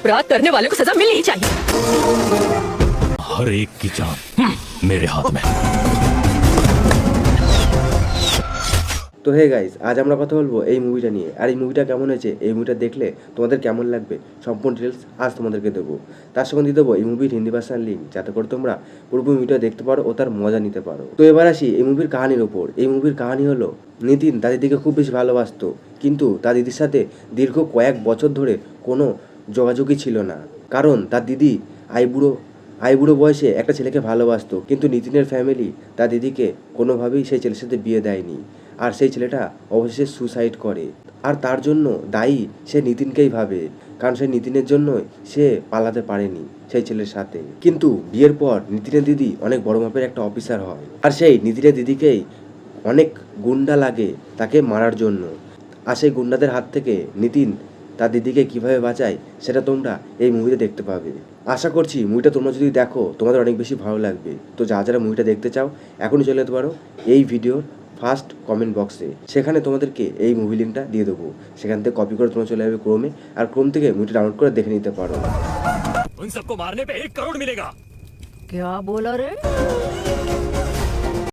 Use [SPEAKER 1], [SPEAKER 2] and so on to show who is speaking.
[SPEAKER 1] अपराध करने वाले को सजा मिलनी ही चाहिए।
[SPEAKER 2] हर एक की जान मेरे हाथ में।
[SPEAKER 3] তো হে গাইস, আজ আমরা কথা বলবো এই মুভিটা নিয়ে। আর এই মুভিটা কেমন হয়েছে, এই মুভিটা দেখলে তোমাদের কেমন লাগবে, সম্পূর্ণ ডিটেলস আজ তোমাদেরকে দেবো। তার সঙ্গে দিয়ে দেবো এই মুভির হিন্দি ভার্সান লিঙ্ক, যাতে করে তোমরা পুরো মুভিটা দেখতে পারো ও তার মজা নিতে পারো। তো এবার আসি এই মুভির কাহিনীর ওপর। এই মুভির কাহিনী হলো, নিতিন তার দিদিকে খুব বেশি ভালোবাসতো, কিন্তু তার দিদির সাথে দীর্ঘ কয়েক বছর ধরে কোনো যোগাযোগই ছিল না। কারণ তার দিদি আইবুড়ো বয়সে একটা ছেলেকে ভালোবাসতো, কিন্তু নিতিনের ফ্যামিলি তার দিদিকে কোনোভাবেই সেই ছেলের সাথে বিয়ে দেয়নি। আর সেই ছেলেটা অবশেষে সুসাইড করে। আর তার জন্য দায়ী সে নিতিনকেই ভাবে, কারণ সেই নিতিনের জন্যই সে পালাতে পারেনি সেই ছেলের সাথে। কিন্তু বিয়ের পর নিতিনের দিদি অনেক বড় মাপের একটা অফিসার হয়, আর সেই নিতিনের দিদিকেই অনেক গুন্ডা লাগে তাকে মারার জন্য। আর সেই গুন্ডাদের হাত থেকে নিতিন তার দিদিকে কিভাবে বাঁচায় সেটা তোমরা এই মুভিতে দেখতে পাবে। আশা করছি মুভিটা তোমরা যদি দেখো তোমাদের অনেক বেশি ভালো লাগবে। তো যারা মুভিটা দেখতে চাও এখনই চলে যেতে পারো এই ভিডিওর ফার্স্ট কমেন্ট বক্সে, সেখানে তোমাদেরকে এই মুভি লিঙ্কটা দিয়ে দেবো। সেখান থেকে কপি করে তোমরা চলে যাবে ক্রোমে, আর ক্রোম থেকে মুভিটা ডাউনলোড করে দেখে নিতে পারো।
[SPEAKER 2] उन सबको मारने पे 1 करोड़ मिलेगा।
[SPEAKER 1] क्या बोला रे?